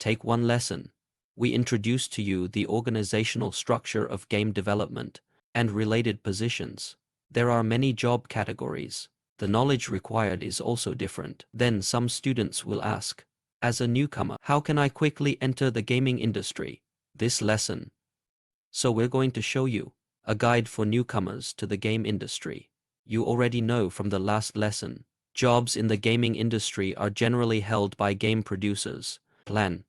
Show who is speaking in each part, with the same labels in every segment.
Speaker 1: Take one lesson. We introduce to you the organizational structure of game development and related positions. There are many job categories. The knowledge required is also different. Then some students will ask, as a newcomer, how can I quickly enter the gaming industry? This lesson. So we're going to show you a guide for newcomers to the game industry. You already know from the last lesson, jobs in the gaming industry are generally held by game producers, plan,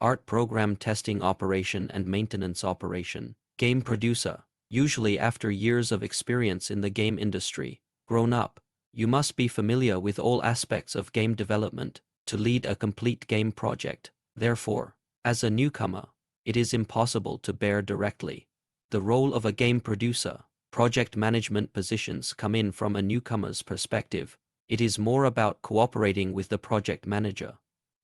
Speaker 1: art program testing operation and maintenance operation, game producer, usually after years of experience in the game industry. Grown up, you must be familiar with all aspects of game development to lead a complete game project. Therefore, as a newcomer, it is impossible to bear directly the role of a game producer. Project management positions come in from a newcomer's perspective. It is more about cooperating with the project manager,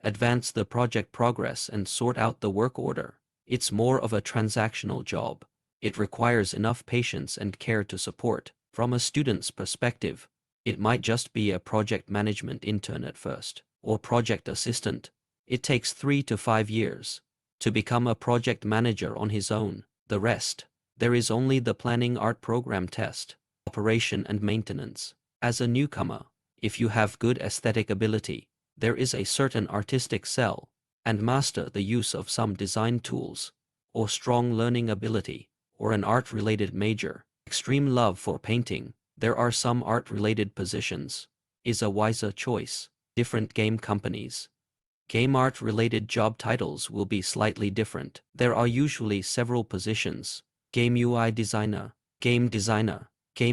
Speaker 1: advance the project progress and sort out the work order. It's more of a transactional job. It requires enough patience and care to support. From a student's perspective, it might just be a project management intern at first, or project assistant. It takes 3 to 5 years to become a project manager on his own. The rest, there is only the planning, art program test, operation and maintenance. As a newcomer, if you have good aesthetic ability, there is a certain artistic cell, and master the use of some design tools, or strong learning ability, or an art-related major, extreme love for painting, there are some art-related positions, is a wiser choice. Different game companies. Game art-related job titles will be slightly different. There are usually several positions: game UI designer, game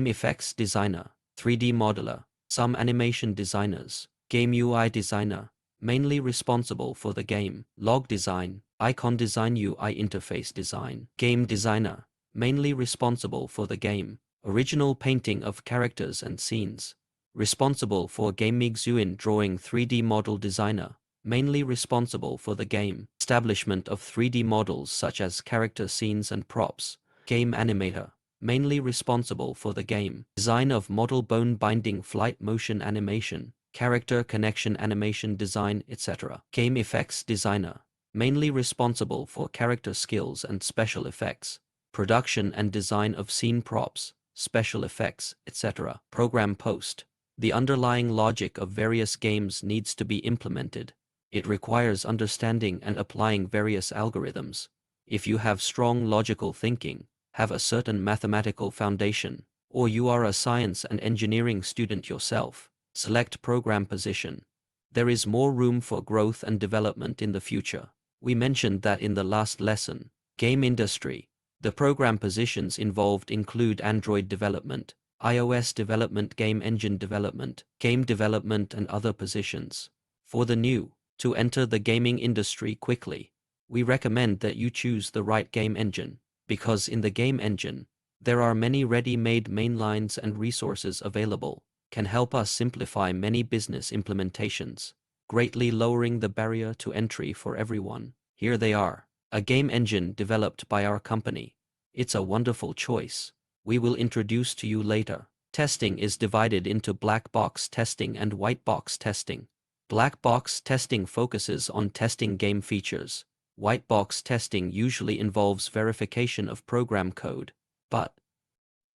Speaker 1: effects designer, 3D modeler, some animation designers, game UI designer, mainly responsible for the game, log design, icon design, UI interface design, game designer, mainly responsible for the game, original painting of characters and scenes, responsible for game Mixuin drawing, 3D model designer, mainly responsible for the game, establishment of 3D models such as character scenes and props, game animator, mainly responsible for the game, design of model, bone binding, flight motion animation, character connection animation design, etc. Game effects designer, mainly responsible for character skills and special effects, production and design of scene props, special effects, etc. Program post. The underlying logic of various games needs to be implemented. It requires understanding and applying various algorithms. If you have strong logical thinking, have a certain mathematical foundation, or you are a science and engineering student yourself, select program position. There is more room for growth and development in the future. We mentioned that in the last lesson. Game industry. The program positions involved include Android development, iOS development, game engine development, game development and other positions. For the new, to enter the gaming industry quickly, we recommend that you choose the right game engine, because in the game engine, there are many ready-made mainlines and resources available, can help us simplify many business implementations, greatly lowering the barrier to entry for everyone. Here they are. A game engine developed by our company. It's a wonderful choice. We will introduce to you later. Testing is divided into black box testing and white box testing. Black box testing focuses on testing game features. White box testing usually involves verification of program code. But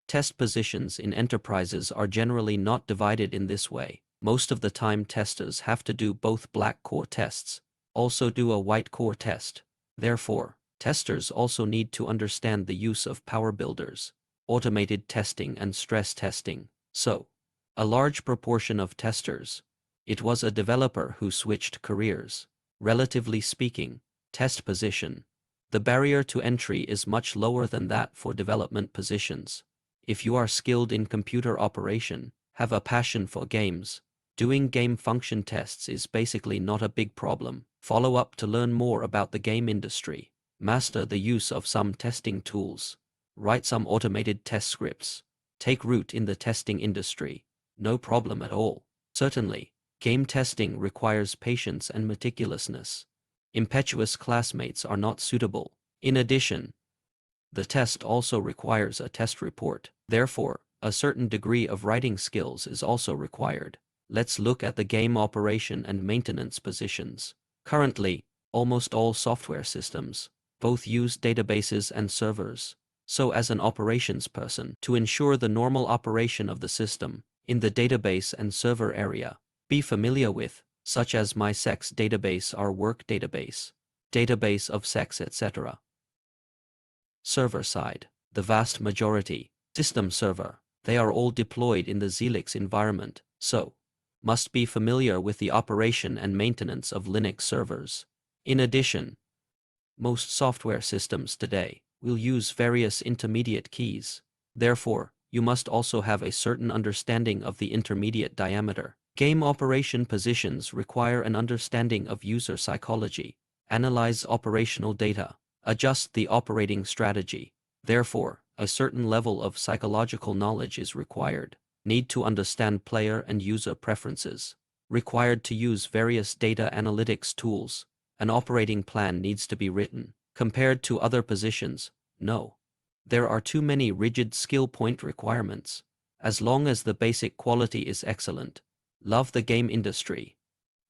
Speaker 1: test positions in enterprises are generally not divided in this way. Most of the time testers have to do both black core tests, also do a white core test. Therefore, testers also need to understand the use of power builders, automated testing and stress testing. So, a large proportion of testers, it was a developer who switched careers. Relatively speaking, test position, the barrier to entry is much lower than that for development positions. If you are skilled in computer operation, have a passion for games, doing game function tests is basically not a big problem. Follow up to learn more about the game industry. Master the use of some testing tools. Write some automated test scripts. Take root in the testing industry. No problem at all. Certainly, game testing requires patience and meticulousness. Impetuous classmates are not suitable. In addition, the test also requires a test report. Therefore, a certain degree of writing skills is also required. Let's look at the game operation and maintenance positions. Currently, Almost all software systems both use databases and servers. So as an operations person, to ensure the normal operation of the system in the database and server area, be familiar with, such as my sex database or work database of sex, etc. Server side, the vast majority, system server, they are all deployed in the Zelix environment, so must be familiar with the operation and maintenance of Linux servers. In addition, most software systems today will use various intermediate keys. Therefore, you must also have a certain understanding of the intermediate diameter. Game operation positions require an understanding of user psychology, analyze operational data, adjust the operating strategy. Therefore, a certain level of psychological knowledge is required. Need to understand player and user preferences. Required to use various data analytics tools. An operating plan needs to be written. Compared to other positions, no. There are too many rigid skill point requirements. As long as the basic quality is excellent. Love the game industry.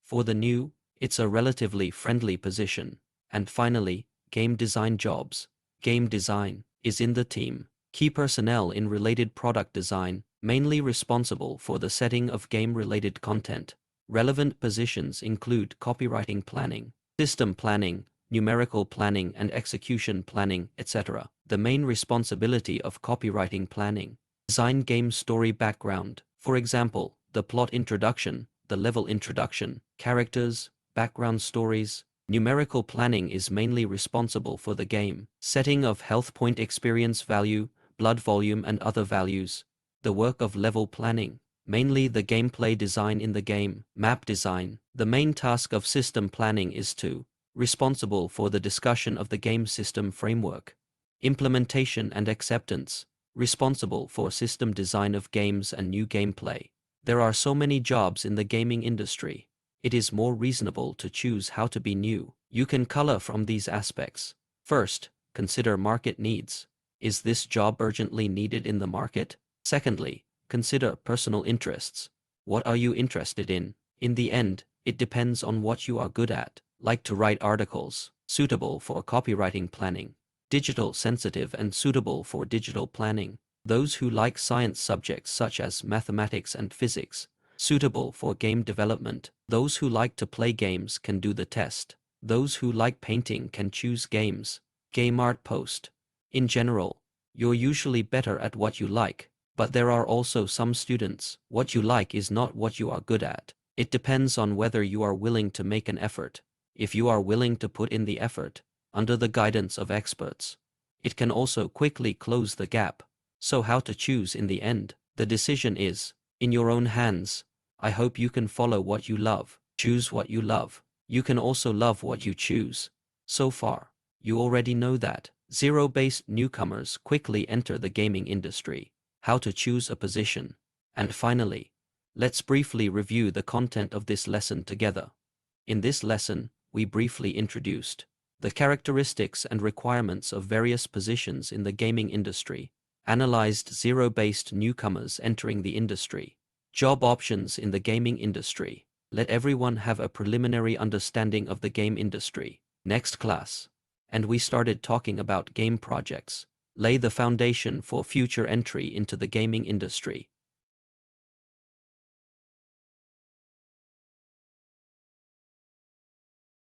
Speaker 1: For the new, it's a relatively friendly position. And finally, game design jobs. Game design is in the team. Key personnel in related product design, mainly responsible for the setting of game-related content. Relevant positions include copywriting planning, system planning, numerical planning and execution planning, etc. The main responsibility of copywriting planning. Design game story background, for example, the plot introduction, the level introduction, characters, background stories. Numerical planning is mainly responsible for the game, setting of health point experience value, blood volume and other values. The work of level planning, mainly the gameplay design in the game, map design. The main task of system planning is to responsible for the discussion of the game system framework, implementation and acceptance, responsible for system design of games and new gameplay. There are so many jobs in the gaming industry. It is more reasonable to choose how to be new. You can color from these aspects. First, consider market needs. Is this job urgently needed in the market? Secondly, consider personal interests. What are you interested in? In the end, it depends on what you are good at. Like to write articles, suitable for copywriting planning. Digital sensitive and suitable for digital planning. Those who like science subjects such as mathematics and physics, suitable for game development. Those who like to play games can do the test. Those who like painting can choose games. Game art post. In general, you're usually better at what you like, but there are also some students. What you like is not what you are good at. It depends on whether you are willing to make an effort. If you are willing to put in the effort, under the guidance of experts, it can also quickly close the gap. So how to choose in the end? The decision is in your own hands. I hope you can follow what you love. Choose what you love. You can also love what you choose. So far, you already know that. Zero-based newcomers quickly enter the gaming industry. How to choose a position. And finally, let's briefly review the content of this lesson together. In this lesson, we briefly introduced the characteristics and requirements of various positions in the gaming industry, analyzed zero-based newcomers entering the industry, job options in the gaming industry. Let everyone have a preliminary understanding of the game industry. Next class. And we started talking about game projects. Lay the foundation for future entry into the gaming industry.